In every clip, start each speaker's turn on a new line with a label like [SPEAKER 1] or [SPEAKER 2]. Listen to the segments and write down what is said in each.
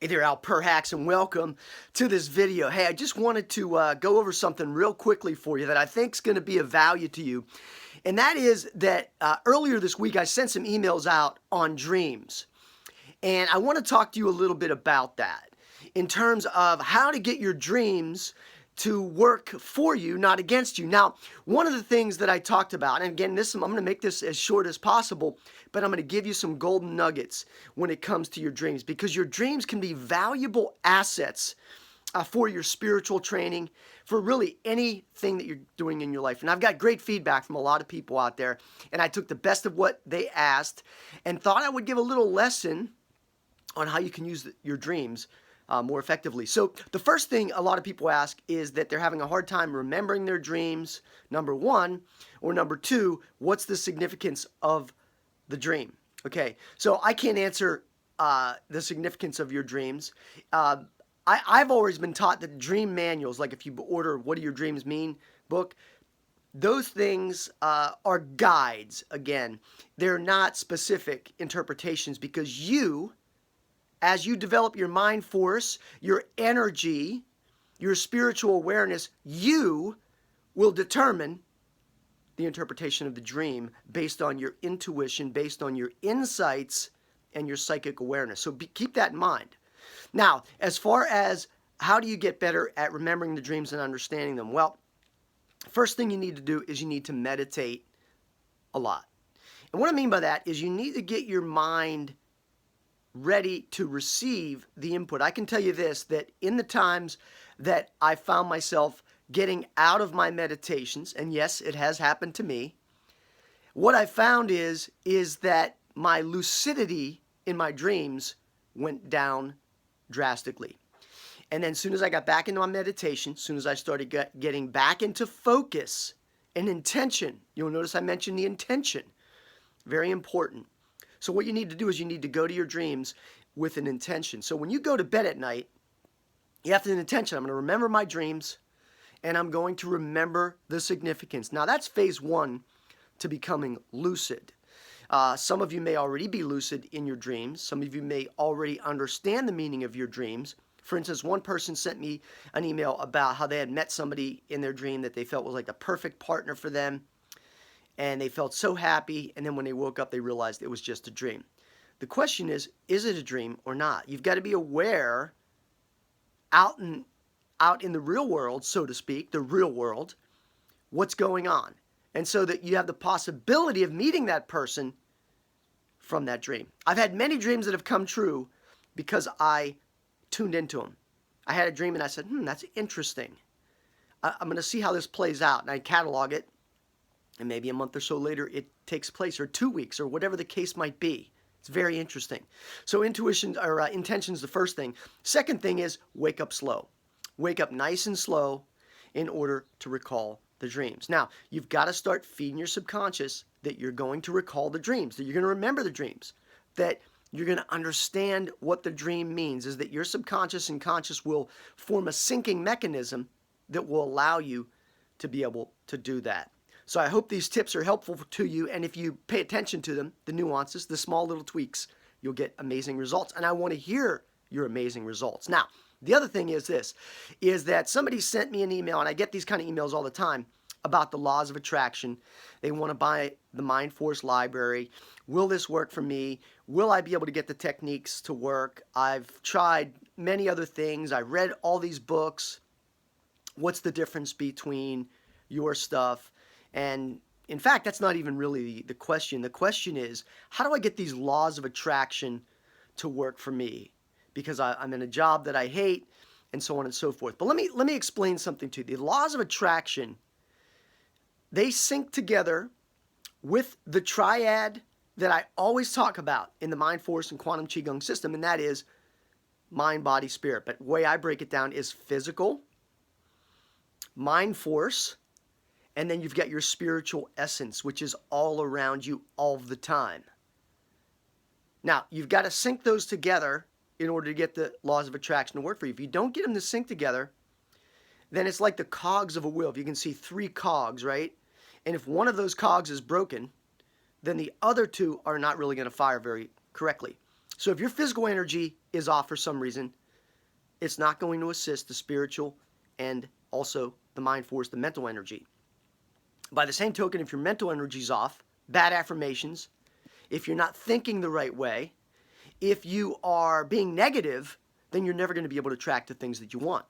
[SPEAKER 1] Hey there, Al Perhax, and welcome to this video. Hey, I just wanted to go over something real quickly for you that I think is going to be of value to you. And that is that earlier this week, I sent some emails out on dreams. And I want to talk to you a little bit about that in terms of how to get your dreams to work for you, not against you. Now, one of the things that I talked about, and again, I'm going to make this as short as possible, but I'm going to give you some golden nuggets when it comes to your dreams, because your dreams can be valuable assets for your spiritual training, for really anything that you're doing in your life. And I've got great feedback from a lot of people out there, and I took the best of what they asked and thought I would give a little lesson on how you can use your dreams more effectively. So the first thing a lot of people ask is that they're having a hard time remembering their dreams, number one, or number two, what's the significance of the dream? Okay, so I can't answer the significance of your dreams. I've always been taught that dream manuals, like if you order What Do Your Dreams Mean book, those things are guides. Again, they're not specific interpretations, because as you develop your mind force, your energy, your spiritual awareness, you will determine the interpretation of the dream based on your intuition, based on your insights, and your psychic awareness. So keep that in mind. Now, as far as how do you get better at remembering the dreams and understanding them? Well, first thing you need to do is you need to meditate a lot. And what I mean by that is you need to get your mind ready to receive the input. I can tell you this, that in the times that I found myself getting out of my meditations, and yes, it has happened to me, what I found is that my lucidity in my dreams went down drastically. And then as soon as I got back into my meditation, as soon as I started getting back into focus and intention, you'll notice I mentioned the intention, very important. So what you need to do is you need to go to your dreams with an intention. So when you go to bed at night, you have an intention. I'm going to remember my dreams, and I'm going to remember the significance. Now, that's phase one to becoming lucid. Some of you may already be lucid in your dreams. Some of you may already understand the meaning of your dreams. For instance, one person sent me an email about how they had met somebody in their dream that they felt was like the perfect partner for them. And they felt so happy, and then when they woke up, they realized it was just a dream. The question is it a dream or not? You've got to be aware out in the real world, so to speak, the real world, what's going on. And so that you have the possibility of meeting that person from that dream. I've had many dreams that have come true because I tuned into them. I had a dream and I said, that's interesting. I'm going to see how this plays out. And I catalog it. And maybe a month or so later, it takes place, or 2 weeks, or whatever the case might be. It's very interesting. So intuition or intention is the first thing. Second thing is wake up slow. Wake up nice and slow in order to recall the dreams. Now, you've got to start feeding your subconscious that you're going to recall the dreams, that you're going to remember the dreams, that you're going to understand what the dream means, is that your subconscious and conscious will form a syncing mechanism that will allow you to be able to do that. So I hope these tips are helpful to you, and if you pay attention to them, the nuances, the small little tweaks, you'll get amazing results. And I want to hear your amazing results. Now, the other thing is this, is that somebody sent me an email, and I get these kind of emails all the time, about the laws of attraction. They want to buy the Mind Force library. Will this work for me? Will I be able to get the techniques to work? I've tried many other things. I read all these books. What's the difference between your stuff? And in fact, that's not even really the question. The question is, how do I get these laws of attraction to work for me? Because I'm in a job that I hate, and so on and so forth. But let me explain something to you. The laws of attraction, they sync together with the triad that I always talk about in the Mind Force and Quantum Qigong system, and that is mind, body, spirit. But the way I break it down is physical, mind force, and then you've got your spiritual essence, which is all around you all the time. Now, you've got to sync those together in order to get the laws of attraction to work for you. If you don't get them to sync together, then it's like the cogs of a wheel. If you can see 3 cogs, right? And if one of those cogs is broken, then the other 2 are not really going to fire very correctly. So if your physical energy is off for some reason, it's not going to assist the spiritual and also the mind force, the mental energy. By the same token, if your mental energy is off, bad affirmations, if you're not thinking the right way, if you are being negative, then you're never going to be able to attract the things that you want.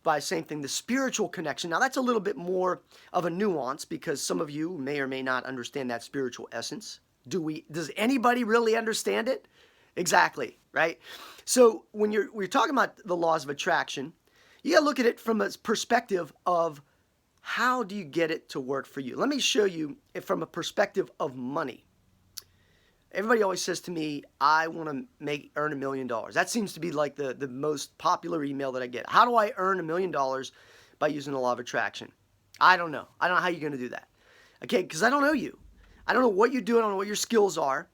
[SPEAKER 1] By the same thing, the spiritual connection. Now that's a little bit more of a nuance because some of you may or may not understand that spiritual essence. Does anybody really understand it? Exactly, right? So when we're talking about the laws of attraction, you got to look at it from a perspective of how do you get it to work for you. Let me show you it from a perspective of money. Everybody always says to me, I want to earn $1 million. That seems to be like the most popular email that I get. How do I earn $1 million by using the law of attraction? I don't know. I don't know how you're going to do that. Okay, because I don't know you. I don't know what you do. I don't know what your skills are.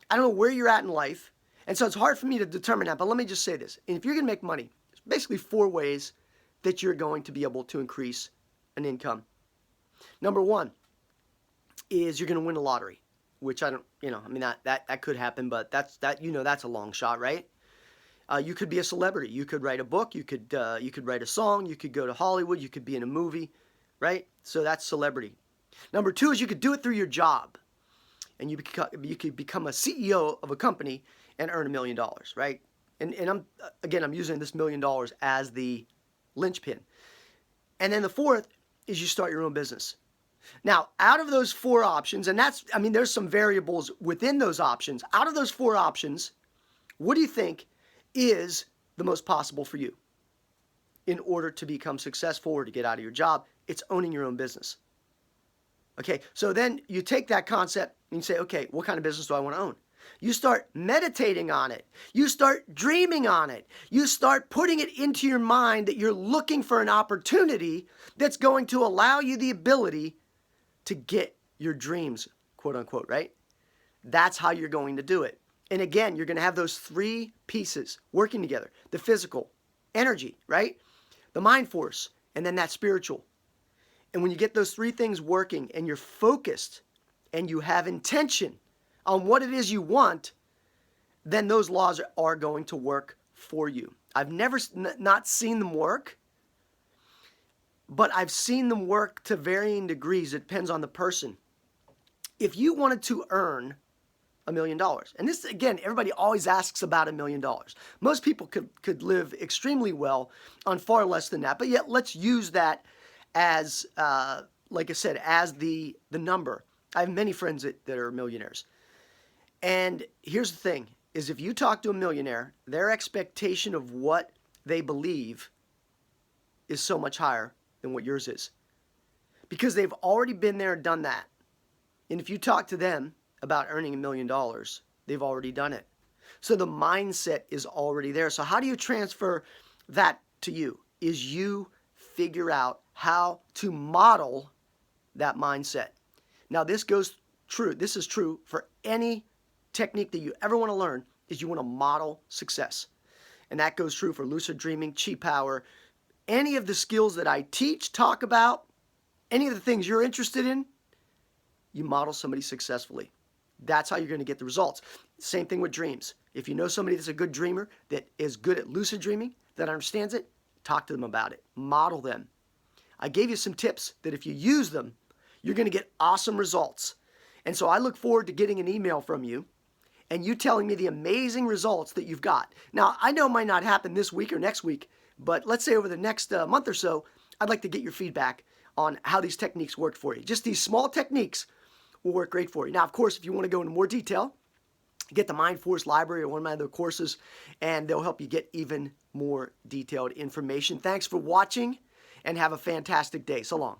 [SPEAKER 1] I don't know where you're at in life. And so it's hard for me to determine that. But let me just say this. If you're going to make money, there's basically 4 ways that you're going to be able to increase an income. Number 1 is you're going to win a lottery, which I don't, I mean, that could happen, but that's a long shot, right? You could be a celebrity. You could write a book. You could write a song. You could go to Hollywood. You could be in a movie, right? So that's celebrity. Number 2 is you could do it through your job. And you could become a CEO of a company and earn $1 million, right? And I'm using this $1 million as the linchpin. And then the 4th is you start your own business. Now, out of those 4 options, and there's some variables within those options. Out of those 4 options, what do you think is the most possible for you in order to become successful or to get out of your job? It's owning your own business. Okay, so then you take that concept and you say, okay, what kind of business do I want to own? You start meditating on it. You start dreaming on it. You start putting it into your mind that you're looking for an opportunity that's going to allow you the ability to get your dreams, quote unquote, right? That's how you're going to do it. And again, you're going to have those 3 pieces working together. The physical, energy, right? The mind force, and then that spiritual. And when you get those 3 things working and you're focused and you have intention on what it is you want, then those laws are going to work for you. I've never not seen them work, but I've seen them work to varying degrees. It depends on the person. If you wanted to earn $1 million, and this, again, everybody always asks about $1 million. Most people could live extremely well on far less than that, but yet let's use that as, like I said, as the number. I have many friends that are millionaires. And here's the thing, is if you talk to a millionaire, their expectation of what they believe is so much higher than what yours is. Because they've already been there and done that. And if you talk to them about earning $1 million, they've already done it. So the mindset is already there. So how do you transfer that to you? Is you figure out how to model that mindset. Now this is true for any technique that you ever want to learn, is you want to model success. And that goes true for lucid dreaming, chi power, any of the skills that I teach, talk about, any of the things you're interested in, you model somebody successfully. That's how you're going to get the results. Same thing with dreams. If you know somebody that's a good dreamer, that is good at lucid dreaming, that understands it, talk to them about it. Model them. I gave you some tips that if you use them, you're going to get awesome results. And so I look forward to getting an email from you and you telling me the amazing results that you've got. Now, I know it might not happen this week or next week, but let's say over the next month or so, I'd like to get your feedback on how these techniques worked for you. Just these small techniques will work great for you. Now, of course, if you want to go into more detail, get the Mind Force Library or one of my other courses, and they'll help you get even more detailed information. Thanks for watching, and have a fantastic day. So long.